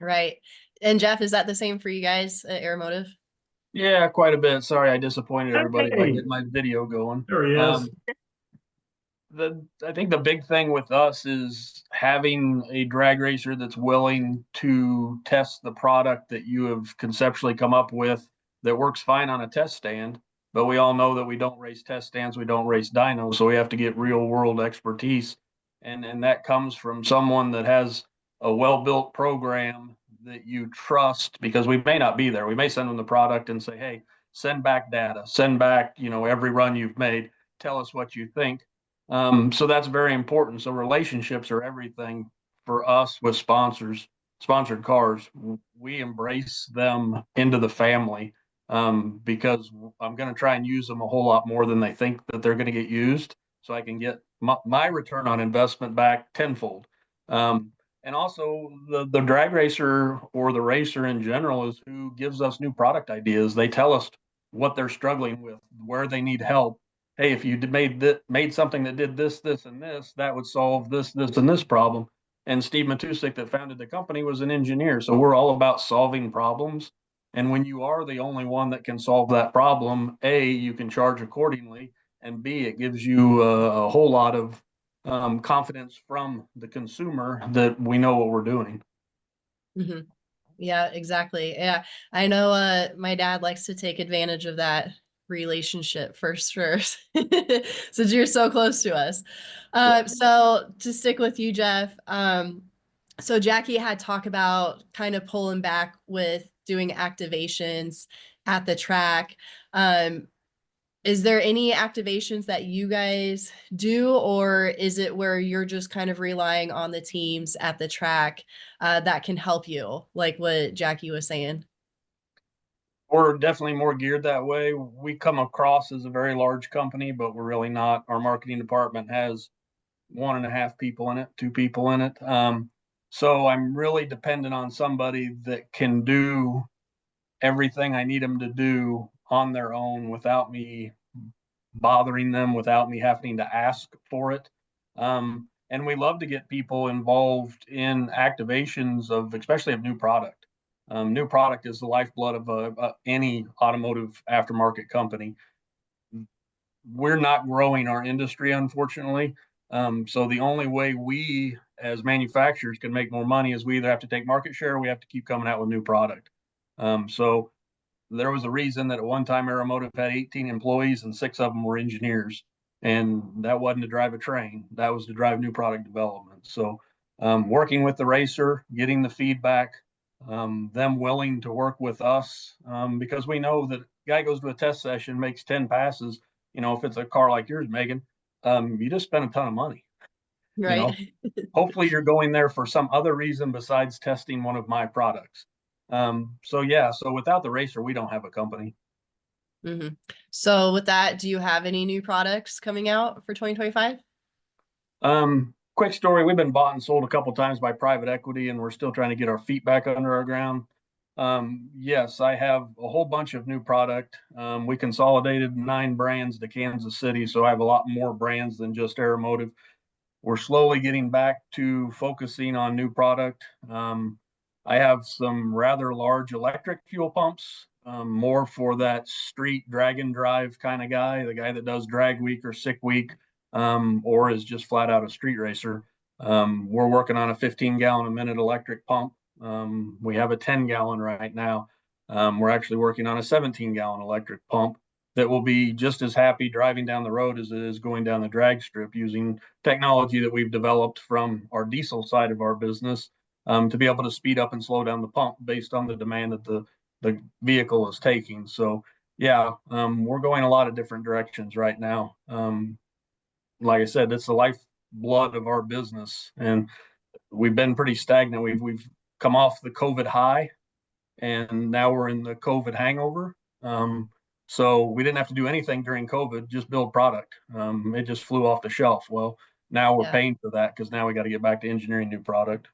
Right. And Jeff, is that the same for you guys at Aeromotive? Yeah, quite a bit. Sorry, I disappointed everybody by Hey, getting my video going. there he is. I think the big thing with us is having a drag racer that's willing to test the product that you have conceptually come up with that works fine on a test stand. But we all know that we don't race test stands, we don't race dynos, so we have to get real world expertise. And that comes from someone that has a well-built program that you trust because we may not be there. We may send them the product and say, hey, send back data, send back, every run you've made, tell us what you think. So that's very important. So relationships are everything for us with sponsored cars. We embrace them into the family because I'm going to try and use them a whole lot more than they think that they're going to get used, so I can get my return on investment back tenfold. And also, the drag racer or the racer in general is who gives us new product ideas. They tell us what they're struggling with, where they need help. Hey, if you made something that did this, this, and this, that would solve this, this, and this problem. And Steve Matusik, that founded the company, was an engineer. So we're all about solving problems. And when you are the only one that can solve that problem, A, you can charge accordingly, and B, it gives you a whole lot of confidence from the consumer that we know what we're doing. hmm Yeah, exactly. Yeah. I know my dad likes to take advantage of that relationship for sure, since you're so close to us. Yeah. So to stick with you, Jeff, so Jackie had talked about kind of pulling back with doing activations at the track. Um, is there any activations that you guys do, or is it where you're just kind of relying on the teams at the track that can help you, like what Jackie was saying? We're definitely more geared that way. We come across as a very large company, but we're really not. Our marketing department has 1.5 people in it, 2 people in it. So I'm really dependent on somebody that can do everything I need them to do on their own without me bothering them, without me having to ask for it. And we love to get people involved in activations of, especially of new product. New product is the lifeblood of any automotive aftermarket company. We're not growing our industry, unfortunately. So the only way we as manufacturers can make more money is we either have to take market share or we have to keep coming out with new product. So there was a reason that at one time Aeromotive had 18 employees and 6 of them were engineers. And that wasn't to drive a train, that was to drive new product development. So working with the racer, getting the feedback, them willing to work with us, because we know that a guy goes to a test session, makes 10 passes. If it's a car like yours, Megan, you just spent a ton of money. You know, Right. hopefully you're going there for some other reason besides testing one of my products. So yeah, so without the racer, we don't have a company. hmm So with that, do you have any new products coming out for 2025? Quick story: we've been bought and sold a couple times by private equity, and we're still trying to get our feet back under our ground. Yes, I have a whole bunch of new product. We consolidated 9 brands to Kansas City, so I have a lot more brands than just Aeromotive. We're slowly getting back to focusing on new product. I have some rather large electric fuel pumps, more for that street drag and drive kind of guy, the guy that does drag week or sick week, or is just flat out a street racer. We're working on a 15 gallon a minute electric pump. We have a 10 gallon right now. We're actually working on a 17 gallon electric pump that will be just as happy driving down the road as it is going down the drag strip, using technology that we've developed from our diesel side of our business, to be able to speed up and slow down the pump based on the demand that the vehicle is taking. So yeah, we're going a lot of different directions right now. Like I said, it's the lifeblood of our business, and we've been pretty stagnant. We've come off the COVID high, and now we're in the COVID hangover. So we didn't have to do anything during COVID, just build product. It just flew off the shelf. Well, now we're Yeah. paying for that because now we got to get back to engineering new product.